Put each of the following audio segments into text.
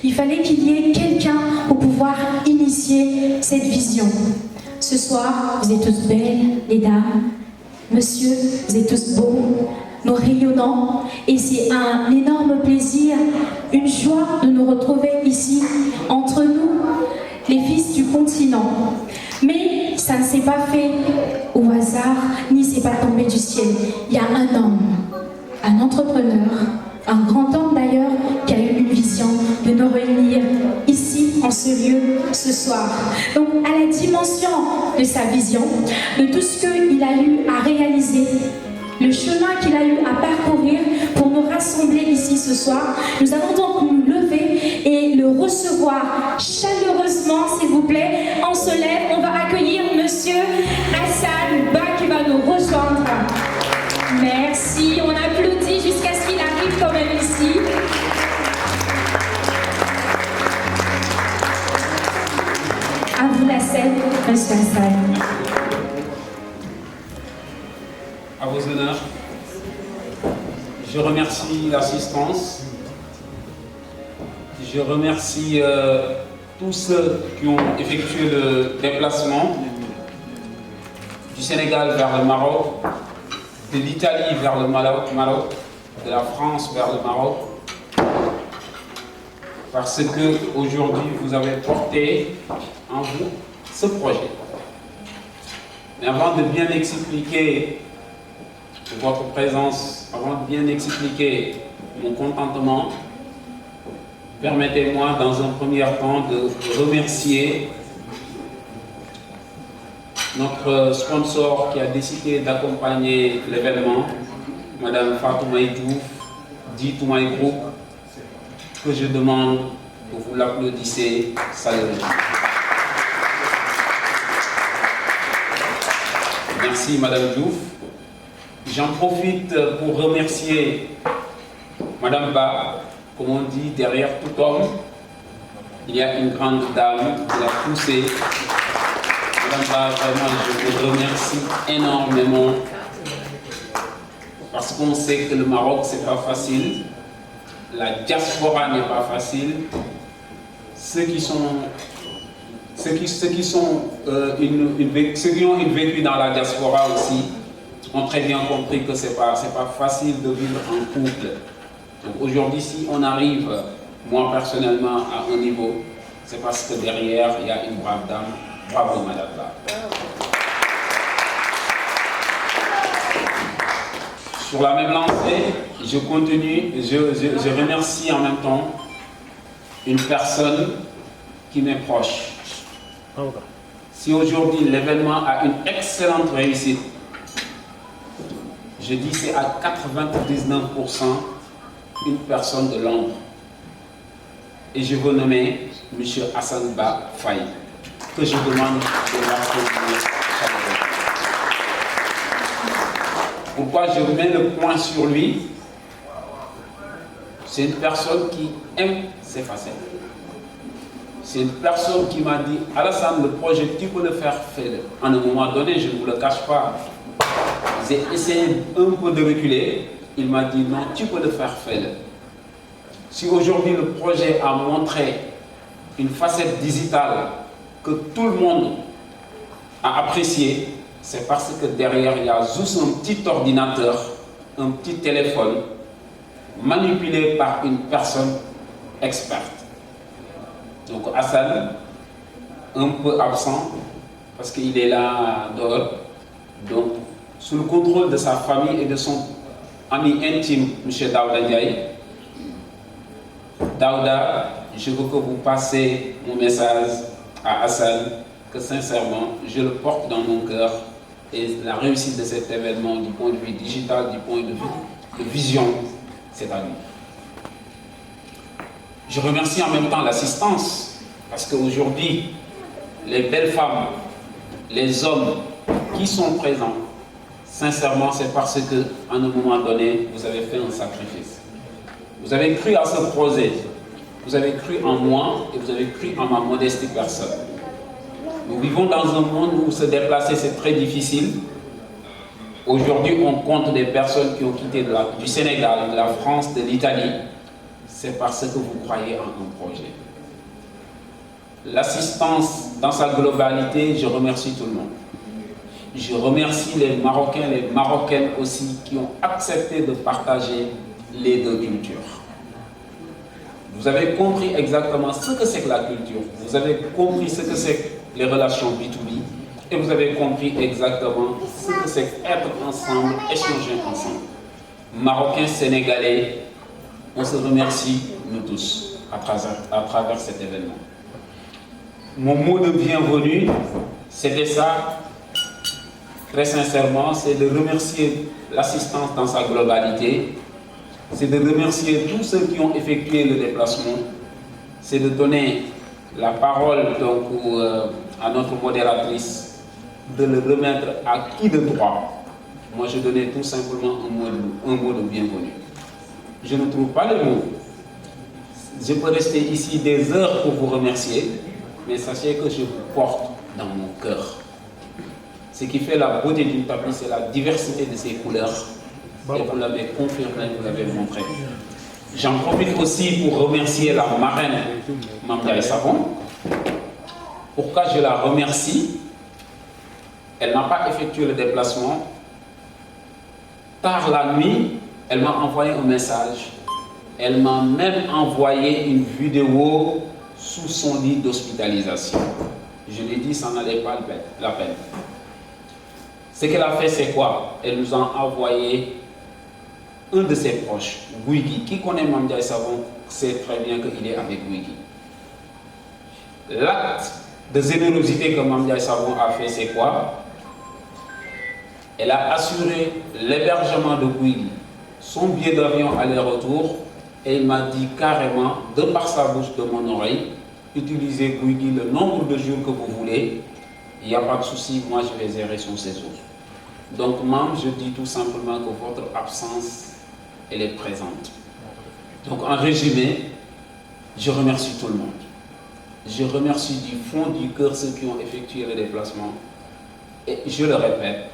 Il fallait qu'il y ait quelqu'un pour pouvoir initier cette vision. Ce soir, vous êtes tous belles, les dames. Monsieur, vous êtes tous beaux, nous rayonnons. Et c'est un énorme plaisir, une joie de nous retrouver ici, entre nous, les fils du continent. Mais ça ne s'est pas fait au hasard, ni c'est pas tombé du ciel. Il y a un homme, un entrepreneur, un grand homme d'ailleurs, qui a eu une vision de nous réunir ici, en ce lieu, ce soir. Donc, à la dimension de sa vision, de tout ce qu'il a eu à réaliser, le chemin qu'il a eu à parcourir pour nous rassembler ici ce soir, nous allons donc nous lever et le recevoir chaleureusement, s'il vous plaît. On se lève, on va accueillir Monsieur Hassan Ba qui va nous rejoindre. Merci, on applaudit jusqu'à ce qu'il arrive quand même ici. À vous la scène, Monsieur Hassan. À vos honneurs, je remercie l'assistance, je remercie tous ceux qui ont effectué le déplacement du Sénégal vers le Maroc, de l'Italie vers le Maroc, de la France vers le Maroc, parce que aujourd'hui vous avez porté en vous ce projet. Mais avant de bien expliquer votre présence, avant de bien expliquer mon contentement, permettez-moi dans un premier temps de remercier notre sponsor qui a décidé d'accompagner l'événement, Madame Fatoumata Diouf, dit Toumaï Group, que je demande que vous l'applaudissez chaleureusement. Merci Madame Diouf. J'en profite pour remercier Madame Ba, comme on dit, derrière tout homme, il y a une grande dame qui l'a poussé. Madame Ba, vraiment, je vous remercie énormément parce qu'on sait que le Maroc, c'est pas facile, la diaspora n'est pas facile. Ceux qui ont une vécu dans la diaspora aussi ont très bien compris que c'est pas facile de vivre en couple. Donc aujourd'hui, si on arrive, moi personnellement, à un niveau, c'est parce que derrière, il y a une brave dame. Bravo, Madame Ba. Sur la même lancée, je continue, je remercie en même temps une personne qui m'est proche. Si aujourd'hui l'événement a une excellente réussite, je dis c'est à 99% une personne de l'ombre. Et je veux nommer M. Hassan Ba Faye, que je demande de l'applaudir chaleureusement. Pourquoi je mets le point sur lui? C'est une personne qui aime ses facettes. C'est une personne qui m'a dit, Alassane, le projet, tu peux le faire, fais-le. À un moment donné, je ne vous le cache pas. J'ai essayé un peu de reculer. Il m'a dit, non, tu peux le faire, fais-le. Si aujourd'hui le projet a montré une facette digitale que tout le monde a appréciée, c'est parce que derrière, il y a juste un petit ordinateur, un petit téléphone, manipulé par une personne experte. Donc Hassan, un peu absent, parce qu'il est là dehors, donc sous le contrôle de sa famille et de son ami intime, M. Daouda Ndiaye. Daouda, je veux que vous passez mon message à Hassan, que sincèrement, je le porte dans mon cœur, et la réussite de cet événement, du point de vue digital, du point de vue de vision, c'est à lui. Je remercie en même temps l'assistance, parce qu'aujourd'hui, les belles femmes, les hommes qui sont présents, sincèrement, c'est parce qu'à un moment donné, vous avez fait un sacrifice. Vous avez cru à ce projet, vous avez cru en moi et vous avez cru en ma modeste personne. Nous vivons dans un monde où se déplacer, c'est très difficile. Aujourd'hui, on compte des personnes qui ont quitté du Sénégal, de la France, de l'Italie, c'est parce que vous croyez en un projet. L'assistance dans sa globalité, je remercie tout le monde. Je remercie les Marocains, les Marocaines aussi qui ont accepté de partager les deux cultures. Vous avez compris exactement ce que c'est que la culture. Vous avez compris ce que c'est que les relations B2B. Et vous avez compris exactement ce que c'est qu'être ensemble, échanger ensemble. Marocains, Sénégalais, on se remercie, nous tous, à travers cet événement. Mon mot de bienvenue, c'était ça, très sincèrement, c'est de remercier l'assistance dans sa globalité, c'est de remercier tous ceux qui ont effectué le déplacement, c'est de donner la parole donc, à notre modératrice, de le remettre à qui de droit. Moi, je donnais tout simplement un mot de bienvenue. Je ne trouve pas le mot. Je peux rester ici des heures pour vous remercier, mais sachez que je vous porte dans mon cœur. Ce qui fait la beauté d'une tapis, c'est la diversité de ses couleurs. Et vous l'avez confirmé, vous l'avez montré. J'en profite aussi pour remercier la marraine Mame Ndiaye Savon. Pourquoi je la remercie? Elle n'a pas effectué le déplacement. Tard la nuit, elle m'a envoyé un message. Elle m'a même envoyé une vidéo sous son lit d'hospitalisation. Je lui ai dit, ça n'allait pas la peine. Ce qu'elle a fait, c'est quoi? Elle nous a envoyé un de ses proches, Guigui. Qui connaît Mame Ndiaye Savon sait très bien qu'il est avec Guigui. L'acte de générosité que Mame Ndiaye Savon a fait, c'est quoi? Elle a assuré l'hébergement de Guigui, son billet d'avion aller-retour, et il m'a dit carrément, de par sa bouche, de mon oreille, utilisez Guigui le nombre de jours que vous voulez, il n'y a pas de souci, moi je vais gérer son séjour. Donc, Mame, je dis tout simplement que votre absence, elle est présente. Donc, en résumé, je remercie tout le monde. Je remercie du fond du cœur ceux qui ont effectué le déplacement. Et je le répète,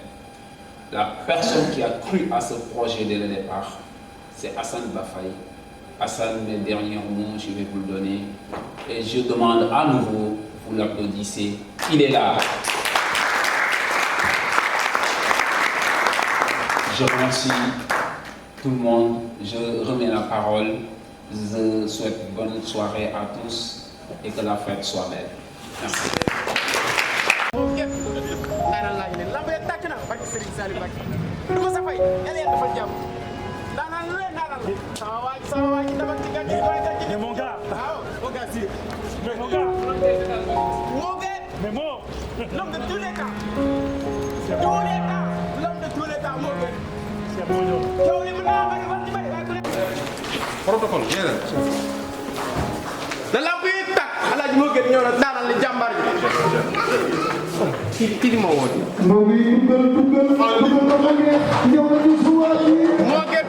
la personne qui a cru à ce projet dès le départ, c'est Hassan Bafaye. Hassan, mes derniers mots, je vais vous le donner. Et je demande à nouveau, vous l'applaudissez, il est là. Je remercie tout le monde, je remets la parole, je souhaite bonne soirée à tous et que la fête soit belle. Merci. Mais mon gars, mais bon, l'homme de tous les temps. L'homme de tous les temps, c'est bon. Protocole, yéen da lamp yi tàkk Alaaji moo gën ñëw na daanal li jàmbaar ji kii moo woon moo gën dugal ba mu neex yow la ñu suwaasi moo gën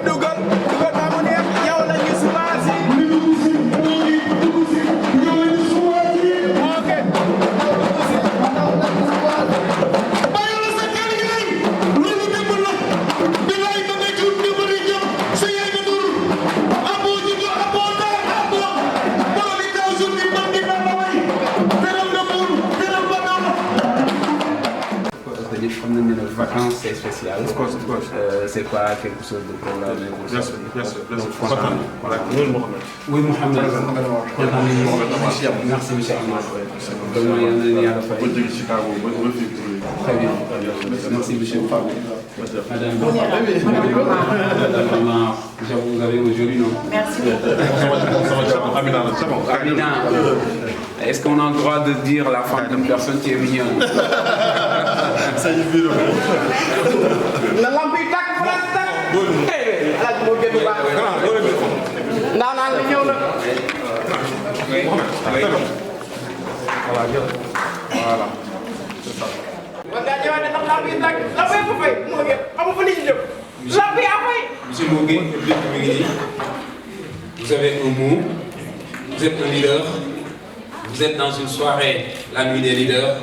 vacances, c'est spécial. C'est pas quelque chose de programmé. Bien sûr. Oui, Mohamed. Merci, monsieur Ahmad. Très bien. Merci, monsieur Fab. Madame, vous avez aujourd'hui, non? Merci beaucoup. Amina, est-ce qu'on a le droit de dire la femme d'une personne qui est mignonne? na lamp yi tàkk France tàkk Alaaji moo gën bu baax ndaanaan li ñëw na Voilà. man ngaa ñëwaat ne ndax lamp yi tàkk lamp yi fa fay moo gën xamu fa nit ñi jëm lamp yi a fay Monsieur Mogué, vous avez un mot, vous êtes un leader, vous êtes dans une soirée, la nuit des leaders.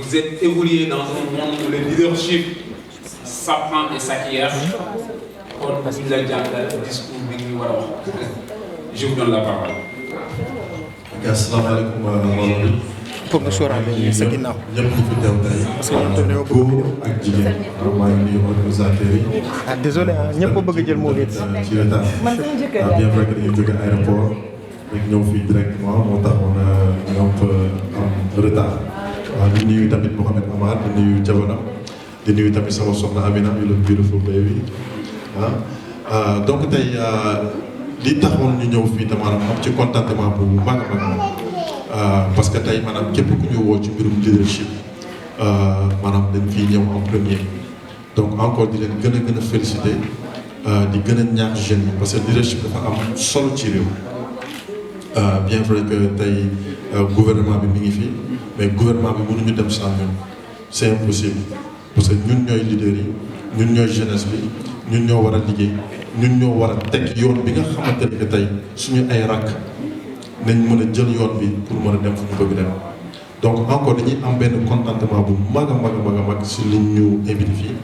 Vous êtes évolué dans un monde où le leadership s'apprend et s'acquiert. Kon vous avez déjà le discours bi ñu war a wax Je vous donne la parole. asalaamaaleykum mbooloo mi. pour nga sóoraale sa ginnaaw. ñëpp ñu fi teew tey. parce que ñoom tourné woo góor ak jigéen. maa ngi nuyu organisateurs yi. ah désolé ah ñëpp a bëgg a jël moo gën. ci retard. bien vrai que dañuy jóge aéroport rek ñëw fii directement moo taxoon ñu am retard. waaw di nuyu tamit Mouhamed Amar di nuyu jabaram di nuyu tamit sama soxna Amina yu la beautiful baby donc tey li taxoon ñu ñëw fii te maanaam am ci contentement bu mag a mag parce que tey maanaam képp ku ñu woo ci mbirum leadership maanaam dañ fii ñëw en premier donc encore di leen gën a féliciter di gën a ñaax jeunes yi parce que leadership dafa am solo ci réew bien vrai que tey gouvernement bi mi ngi fi mais gouvernement bi mënuñu dem sans ñun c'est impossible parce que ñun ñooy leaders yi ñun ñooy jeunesse bi ñun ñoo war a liggéey ñun ñoo war a teg yoon bi nga xamante ne que tey suñu ay rakk nañ mën a jël yoon bi pour mën a dem fu ñu bëgg dem donc encore dañuy am benn contentement bu mag a mag si liñ ñu invité fii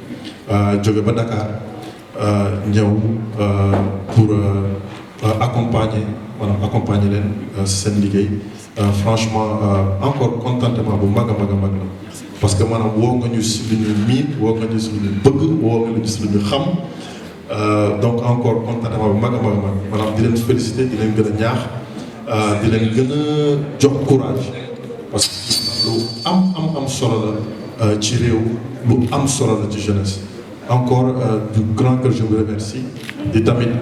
jóge ba Dakar ñëw pour accompagner leen seen liggéey franchement encore contentement bu mag a mag la parce que maanaam woo nga ñu si lu ñu miin woo nga ñu si lu ñu bëgg woo nga ñu si lu ñu xam donc encore contentement bu mag a mag maanaam di leen féliciter di leen gën a ñaax di leen gën a jox courage parce que lu am solo la ci réew lu am solo la ci jeunesse encore du grand cœur je vous remercie di tamit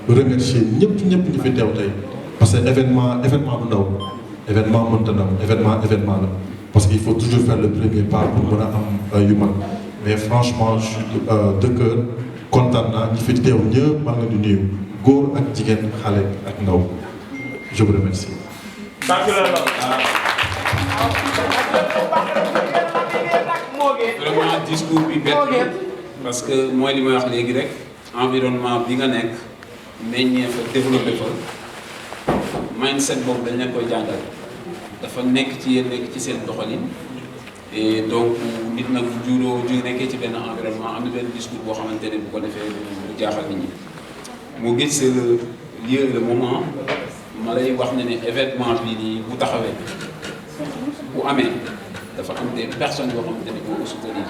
remercier ñëpp ñu fi teew tey parce que événement bu ndaw événement mënta ndaw événement la parce qu'il faut toujours faire le premier pas pour mën a am yu mag mais franchement je suis de cœur kontaan naa ñi fi teew ñëpp maa ngi leen di nuyu góor ak jigéen xale ak ndaw je vous remercie. Vraiment discours bi bett parce que mooy li may wax léegi rek environnement bi nga nekk meññee fa développé fa mindset boobu dañ leen koy jàngal dafa nekk ci yéen nekk ci seen doxalin et donc nit nag bu ju nekkee ci benn environnement am na benn discours boo xamante ne bu ko defee bu jaaxal nit ñi moo gis c'est le lieu le moment ma lay wax ne événement bii nii bu taxawee bu amee dafa am des personnes yoo xamante ne boo ko soutenir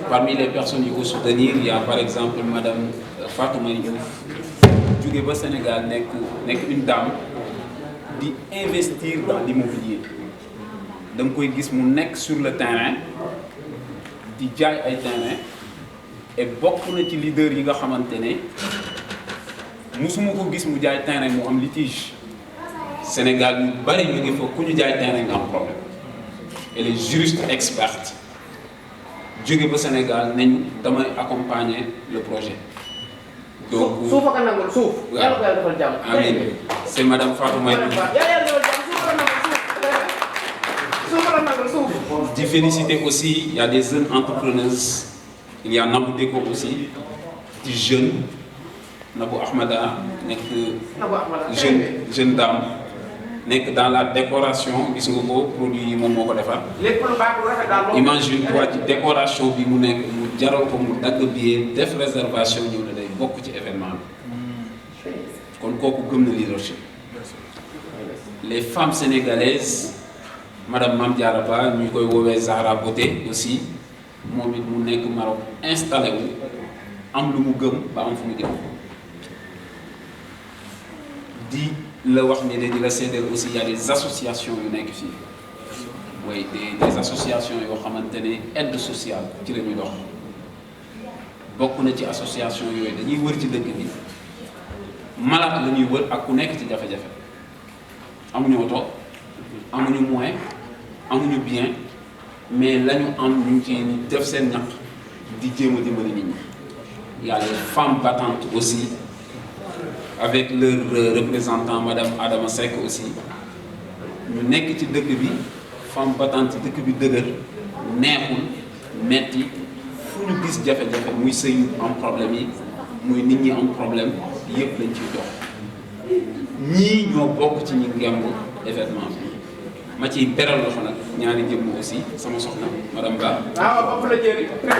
parmi les personnes yi ko soutenir il y a par exemple madame Fatou Marie Diouf jóge ba Sénégal nekk une dame di investir dans l'immobilier da nga koy gis mu nekk sur le terrain di jaay ay terrain et bokk na ci leader yi nga xamante ne musuma ko gis mu jaay terrain mu am litige Sénégal yu bari ñu ngi fa ku ñu jaay terrain nga am problème elle est juriste experte jóge ba Sénégal nañ damay accompagner le projet. donc suuf ak a nangul suuf. yàlla ko yàlla defal jàmm. amiin c'est madame Fatou Maye. di féliciter aussi il y a des jeunes entrepreneuses il y a Nabou Deko aussi di jeune Nabou Ahmada nekk jeune dame nekk dans la décoration gis nga ko produit yi moom moo ko defar. lépp lu baax lu rafet daal imagine toi ci décoration bi mu nekk mu jaral ko mu dagg billet def réservation ñëw na day bokk ci événement bi kon kooku gëm na leadership. les femmes sénégalaises madame Mame Diarra Ba ñu koy woowee Zahra Beauté aussi moom it mu nekk Maroc installé wu am lu mu gëm ba am fu mu jëm di la wax ni de di la seedeel aussi il y a des associations yu nekk fii oui des associations yoo xamante ne aide sociale ci la ñuy dox bokk na ci association yooyu dañuy wër ci dëkk bi malade la ñuy wër ak ku nekk ci jafe-jafe amuñu oto amuñu moyen amuñu bien mais la ñu am ñu ngi ci def seen ñaq di jéem a dimbali nit ñi. Il y a les femmes battantes aussi avec leur représentant madame Adama Seck aussi ñu nekk ci dëkk bi femme battante dëkk bi dëgër neexul metti fu ñu gis jafe-jafe muy sëy am problème yi muy nit ñi am problème yëpp lañ ciy dox ñii ñoo bokk ci ñi ngemb événement bi ma ciy beral loxo nag ñaari jëmm aussi sama soxna madame Ba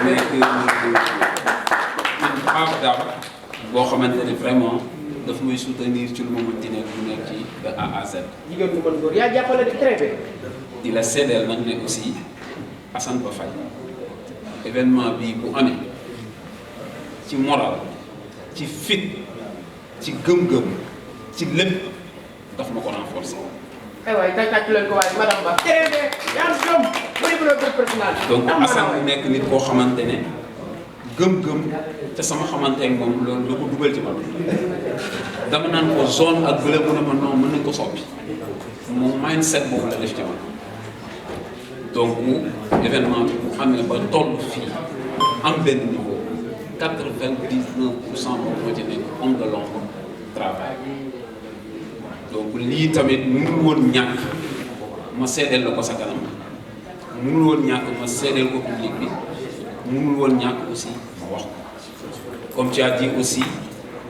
nekk une brave dame boo xamante ne vraiment daf may soutenir ci lu ma mënti nekk lu nekk ci de A à Z. jigéen bu mën góor yaa jàppale di très bien. di la seedeel nag ne aussi Assane Ba Faye événement bii bu amee ci moral ci fit ci gëm-gëm ci lépp daf ma ko renforcer. aywa tàcc leen ko waaye madame Ba. très bien yaa ngi jom bu dee bu doon personnel. donc Assane bu nekk nit koo xamante ne gëm-gëm te sama xamante ak moom loolu lu ko dugal ci man dama naan ko zone ak bële mu ne ma non mën nañ ko soppi moom mindset boobu la def ci man donc événement bi bu amee ba toll fii am benn niveau 99% moom moo ci nekk homme de l'ombre travail donc lii tamit mënul woon ñàkk ma seedeel la ko sa kanam mënul woon ñàkk ma seedeel ko public bi mënul woon ñàkk aussi ma wax ko comme tu as dit aussi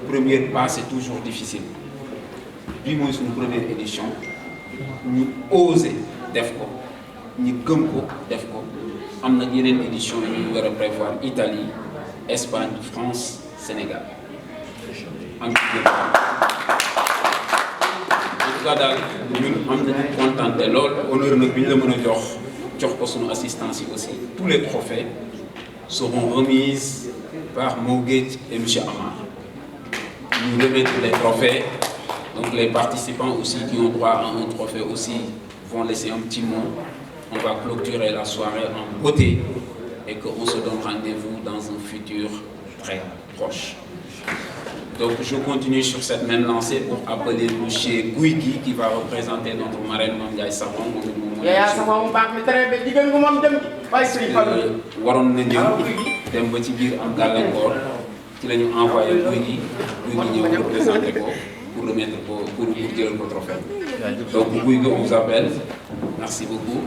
première pas c'est toujours difficile bii mooy suñu première édition ñu osé def ko ñu gëm ko def ko am nag yeneen édition yi ñu war a prévoir Italie Espagne France Sénégal am en tout cas daal ñun am nañu contenté lool honneur nag bi ñu la mën a jox ko suñu assistance yi aussi tous les trophées seront remises par Moguet et M. Amar. Nous remettons les trophées, donc les participants aussi qui ont droit à un trophée aussi vont laisser un petit mot. On va clôturer la soirée en beauté et qu'on se donne rendez-vous dans un futur très proche. Donc je continue sur cette même lancée pour appeler M. Guigui qui va représenter notre marraine Mamdiaye Savon. yaa Savon mu baax mi très bien jigéen gu moom dem waaye Serigne Fallou waroon na ñëw dem ba ci biir am gàllankoor ci la ñu envoyé Guigui ñëw représenté ko pour remettre ko pour jëlal ko trophée. Donc Guigui on vous appelle merci beaucoup.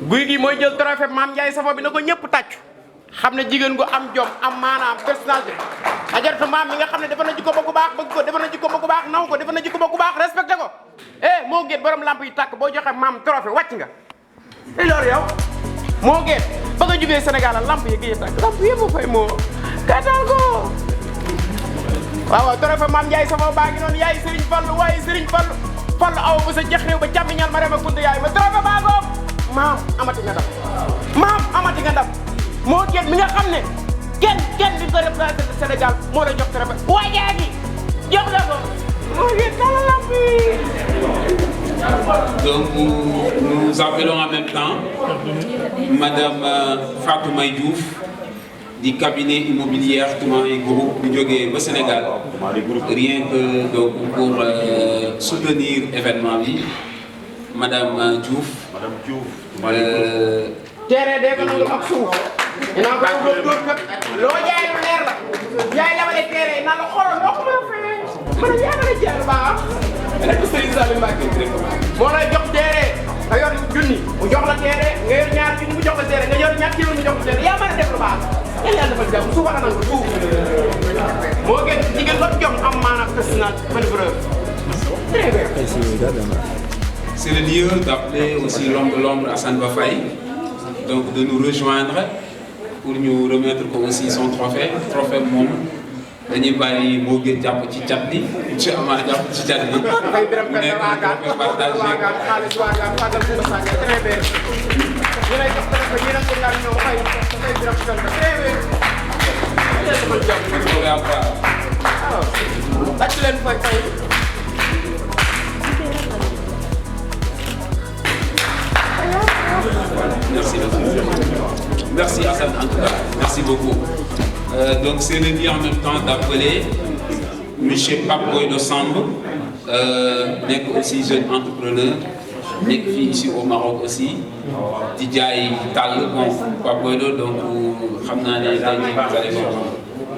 Guigui mooy jël trophée Mame Ndiaye Savon bi na ko ñëpp tàcc xam ne jigéen gu am jom am maanaam personnalité ajaratu maam mi nga xam ne dafa na jikko ba ku baax bëgg ko dafa na jikko ba ku baax naw ko dafa na jikko ba ku baax respecté ko moo géet borom lamp yi tàkk boo joxe maam trophée wàcc nga te loolu yow moo géet ba nga jógee Sénégal la lamp yi géej tàkk lamp yëpp fay moo katal ko waaw trophée Mame Ndiaye Savon baa ngi noonu yaay Serigne Fallou waaye Serigne Fallou aw bu sa jex réew ba càmmiñal ma rema kunte yaay ma trophée baa ngoog maam amati nga ndam moo géet mi nga xam ne kenn di ko représenté Sénégal moo la jox trophée waajaa gi jox la ko moo géet kala lamp yi. Donc nous appelons en même temps Madame Fatou Diouf du cabinet immobilier Touma et Groupe du jógee ba Sénégal rien que donc pour soutenir événement bi Madame Diouf. terrain dee ko nangu ak suuf dinaa ko dóor kat loo jaay lu leer la jaay la wala terrain naa la xoolal loo ko mën a fayee mën a yaakaar a jaay lu baax rek Serigne Saliou Mbacké moo lay jox terrain nga yor junni mu jox la terrain nga yor ñaar junni mu jox la terrain nga yor ñaar kilo mu jox la terrain yaa mën a def lu baax yàlla defal jàmm suuf a nangu suuf moo gën jigéen ba jom am maanaam personnel mën preuve très bien. C'est le lieu d'appeler aussi l'homme de l'ombre Assane Ba Faye donc de nous rejoindre pour nous remettre aussi son trophée moom dañuy bàyyi moo gën jàpp ci cat bi incha allah jàpp ci cat bi. dafay biram mu nekk un trophée partagé waagaan xaalis waagaan fàggal Koumba Sagne très bien ñu lay jox téléphone yéen a ngi daal ñëw xëy dafay biram kër ga très bien. alors tàcc leen fay fay. Merci beaucoup. Merci Assane en tout cas. Merci beaucoup. Donc c'est le lieu en même temps d'appeler monsieur Pape Boy de Samb nekk aussi jeune entrepreneur nekk fii ici au Maroc aussi di jaay tàll bon Pape Boy donc xam naa ne tey jii vous allez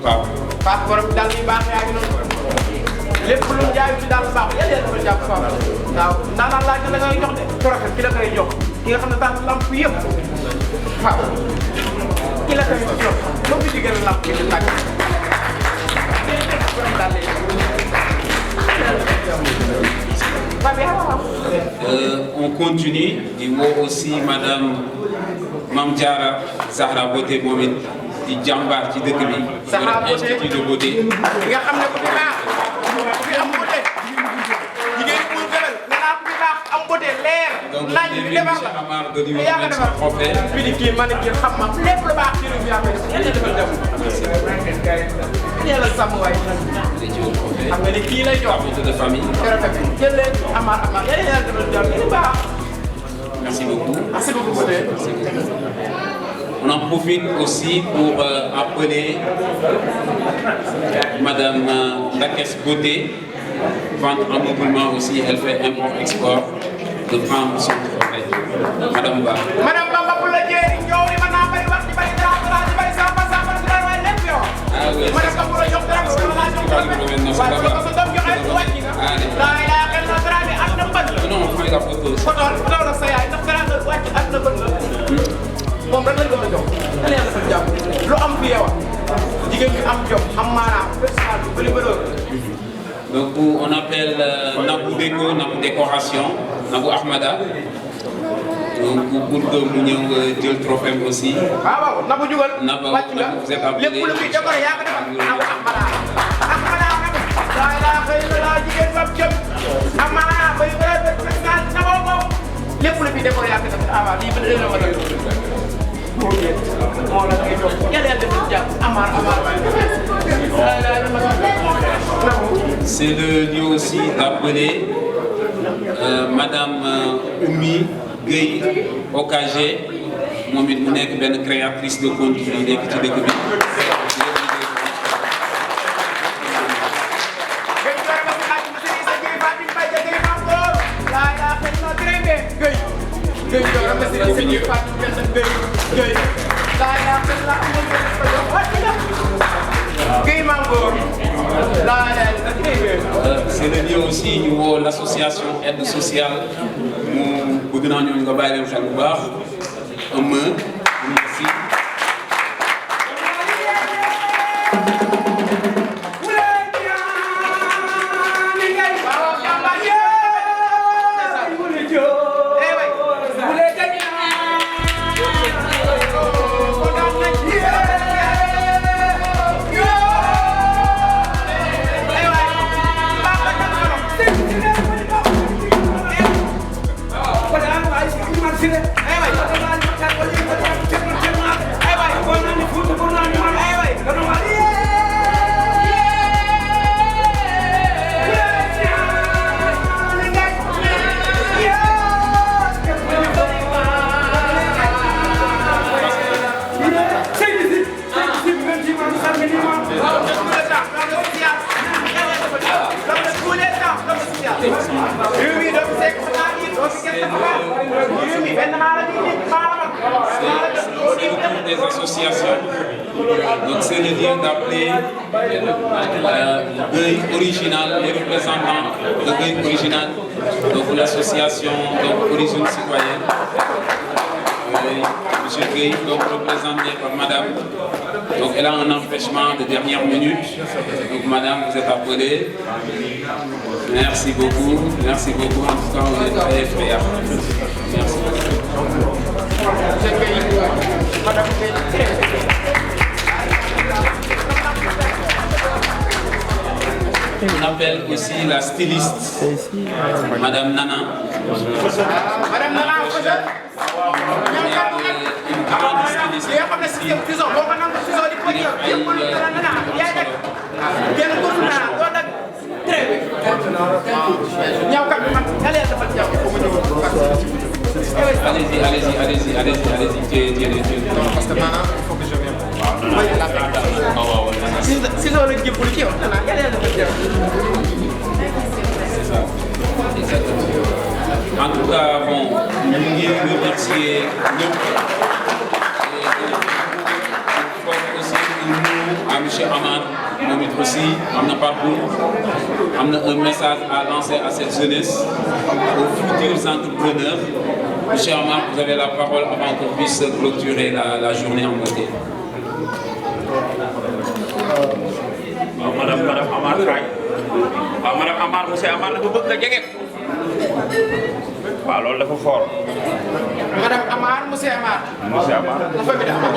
voir Pape borom dal yu baax yaa ngi noonu lépp lu jaay ci daal baax yàlla dafa jàpp Pape waaw ndaanaan laaj la ngay jox de trophée ki la koy jox ki nga xam ne daal lamp yëpp waaw ki la koy jox ba mu digal lamp bi di tàgg on continue di woo aussi madame Mame Diarra Zahra Beauté moom it di jàmbaar ci dëkk bi. institut de beauté. nga xam ne ku fi baax ku fi am beauté jigéen pour gënal nee naa ku fi baax am beauté leer. laaj bi defar la Amar de lui remettre son trophée. fii di kii man kii xam ma lépp lu baax ci réew mi yaa koy def yàlla defal jàmm. yàlla sàmm waay. xam nga ni kii lay jox. de famille. jël leen Amar yàlla defal jàmm lu baax. Merci beaucoup. Merci beaucoup beauté. On en profite aussi pour appeler Madame Dakes Beauté, vente en mouvement aussi, elle fait import-export, de prendre son trophée. Madame Ba. Madame Bamba pour la jéeri ñëw li ma naa bari wax ci bari dara ci bari samba dara waaye lépp yow. Ah oui, Madame Bamba pour la jox dara wala laa jox dara. waaye bu la ko sa doom joxee su wàcc nga. daa yi daa xel na dara bi ak na mbët la. Non, on fait la photo. Photo la sa yaay ndax dara nga wàcc ak na bët la. moom rek lañ ko jox. dana yàlla defal jàmm lu am fi yow jigéen ñi am jom am maanaam personnel bi bëri bëri. Donc on appelle Nabou Déco, Nabou Décoration, Nabou Ahmada. Donc pour que mu ñëw jël trophée aussi. waaw Nabou jugal. wàcc nga vous êtes appelé. lépp lu muy décoré yaa ko defal Nabou Ahmada. Ahmada daa daa xëy na laa jigéen ba jëm. Ahmada bay bëri personnel Nabou moom lépp lu muy décoré yaa ko defal ah waaw lii ba dégg nga ma dégg. moo la koy jox yàlla defal jàmm Amar. C'est le lieu aussi d'appeler Madame Oumi Gueye Okagé, moom it mu nekk benn créatrice de contenu nekk ci dëkk bi. C'est le lieu aussi ñu woo l'association aide sociale mu bëgg naa ñooñu nga bàyyi leen xel bu baax merci. Des associations. Donc c'est le lieu d'appeler Gueye original, les représentants de Gueye original, donc l'association Origine Citoyenne. Monsieur Gueye, donc représenté par Madame. Donc elle a un empêchement de dernière minute. Donc Madame, vous êtes appelée. Merci beaucoup. Merci beaucoup. En tout cas, vous êtes très frère. Merci beaucoup. On appelle aussi la styliste, Madame Nana. Madame Nana, une grande styliste. Allez-y. Parce que Nana, il faut que je vienne. Si on le dit pour le dire, c'est ça. Exactement. En tout cas, bon, nous voulons remercier à M. Amar, nous aussi, on a un message à lancer à cette jeunesse, aux futurs entrepreneurs. M. Amar, vous avez la parole avant qu'on puisse clôturer la journée en beauté. Madame Amar Kay. Madame Amar, monsieur Amar dafa bëgg nga jege. Waaw loolu dafa fort. Madame Amar, monsieur Amar. Monsieur Amar. La famille Amar.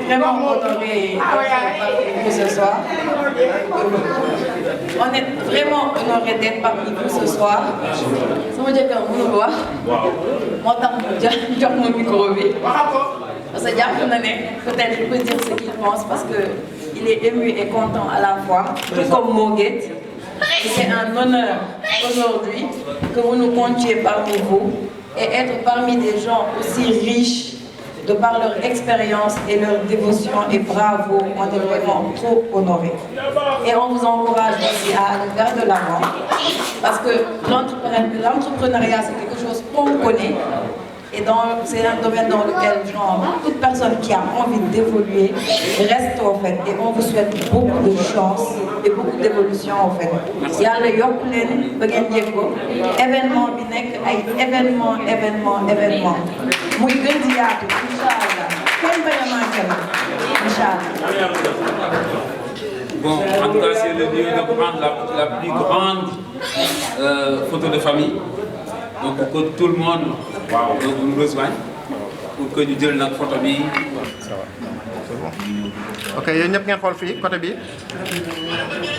vraiment honorés de ce soir. On est vraiment honorés d'être parmi vous ce soir. Sama jëkkër mënu ko wax. moo tax mu jox ma micro bi. Parce que jàpp na ne peut-être je peux dire ce qu'il pense parce que il est ému et content à la fois, tout comme Moguette. C'est un honneur aujourd'hui que vous nous comptiez parmi vous et être parmi des gens aussi riches de par leur expérience et leur dévotion et bravo, on est vraiment trop honorés. Et on vous encourage aussi à aller vers de l'avant parce que l'entrepreneuriat c'est quelque chose qu'on connaît. Et c'est un domaine dans lequel toute personne qui a envie d'évoluer reste en fait. Et on vous souhaite beaucoup de chance et beaucoup d'évolution en fait. Yàlla yokk leen ba ngeen yëg ko événement bi nekk ay événement muy gën di yaatu inchallah kenn bañ a manqué la inchallah. Bon, en tout cas, c'est le lieu de prendre la plus grande photo de famille. Donc pour que tout le monde nous rejoigne, pour que nous jël notre photo bi. Ça va, c'est bon. Ok, yéen ñëpp ngeen xool fii côté bi.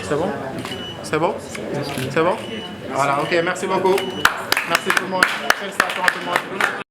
C'est bon? C'est bon? C'est bon? Voilà, ok, merci beaucoup. Merci tout le monde. Félicitations à tout le monde.